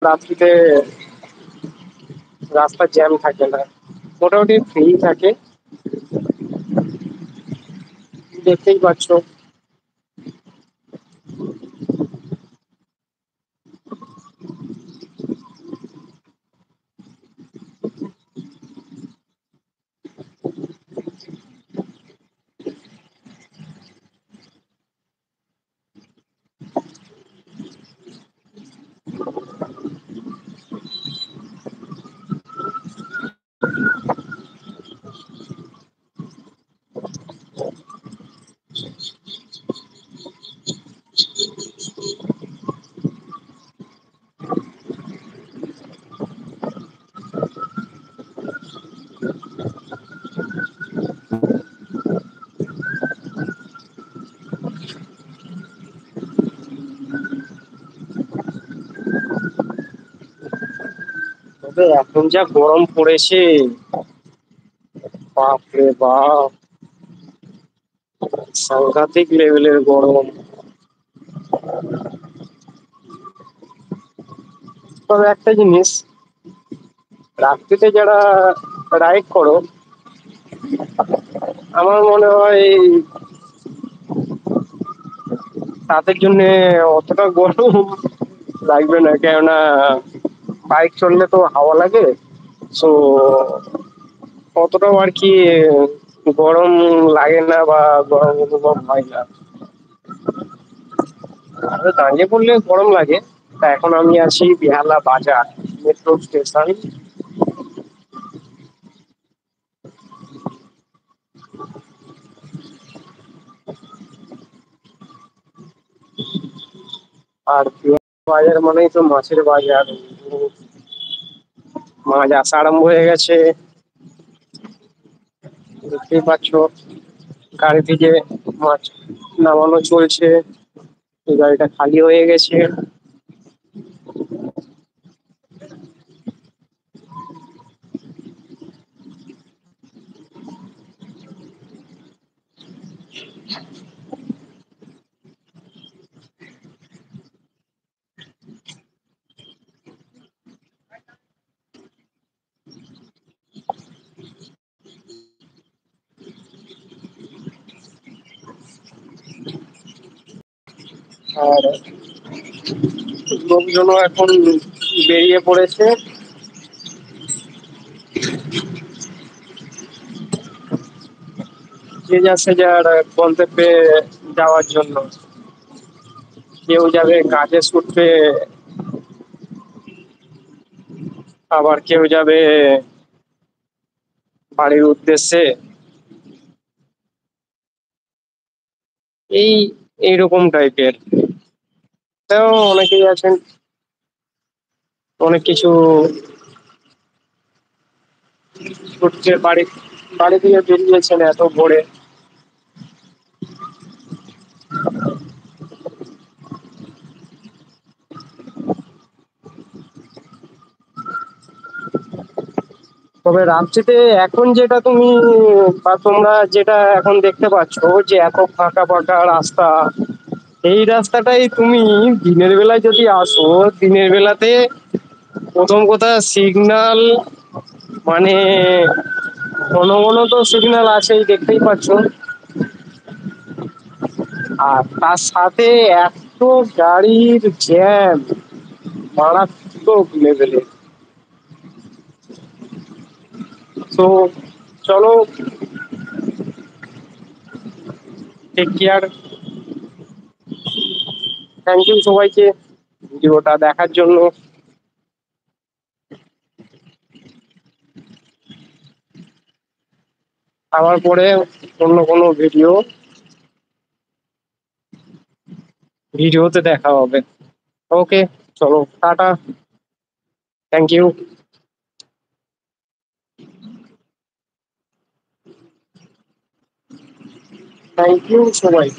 রাত্রিতে রাস্তা জ্যাম থাকে না, মোটামুটি ফ্রি থাকে, দেখতেই পাচ্ছ। তবে এখন যা গরম পড়েছে, বাপ রে বাপ, সাংঘাতিক লেভেলের গরম। তবে একটা জিনিস, রাত্রিতে যারা রাইড করো, আমার মনে হয় তাদের জন্য অতটা গরম লাগবে না, কেননা বাইক চললে তো হাওয়া লাগে। তো অতটাও আর কি গরম লাগে না বা গরম অনুভব হয় না। আর দাঁড়িয়ে পড়লে গরম লাগে। তা এখন আমি আছি বেহালা বাজার, মেট্রো স্টেশন। আর বেহালা বাজার মানেই তো মাছের বাজার। মাছ আসা আরম্ভ হয়ে গেছে, দেখতেই পাচ্ছ। গাড়ি থেকে মাছ নামানো চলছে, এই গাড়িটা খালি হয়ে গেছে। আর লোকজনও এখন বেরিয়ে পড়েছে, যে যাচ্ছে যার গন্তব্যে যাওয়ার জন্য। কেউ যাবে কাজে ছুটবে, আবার কেউ যাবে বাড়ির উদ্দেশ্যে। এই এইরকম টাইপের। তাও অনেকেই আছেন, অনেক কিছু ছুটছে, বাড়ি বাড়ি থেকে বেরিয়েছেন এত ভোরে। তবে রাত্রিতে এখন যেটা তুমি বা তোমরা যেটা এখন দেখতে পাচ্ছ, যে এত ফাঁকা ফাঁকা রাস্তা, এই রাস্তাটাই তুমি দিনের বেলায় যদি আসো, দিনের বেলাতে প্রথম কথা সিগন্যাল, মানে ঘন ঘন তো সিগন্যাল আছেই, দেখতেই পাচ্ছ। আর তার সাথে এত গাড়ির জ্যাম, মারাত্মক লেভেলে। তো চলো, টেক কেয়ার। থ্যাংক ইউ সবাইকে ভিডিওটা দেখার জন্য। আবার পরে অন্য কোনো ভিডিওতে দেখা হবে। ওকে, চলো, ta ta. Thank you. Thank you সবাই।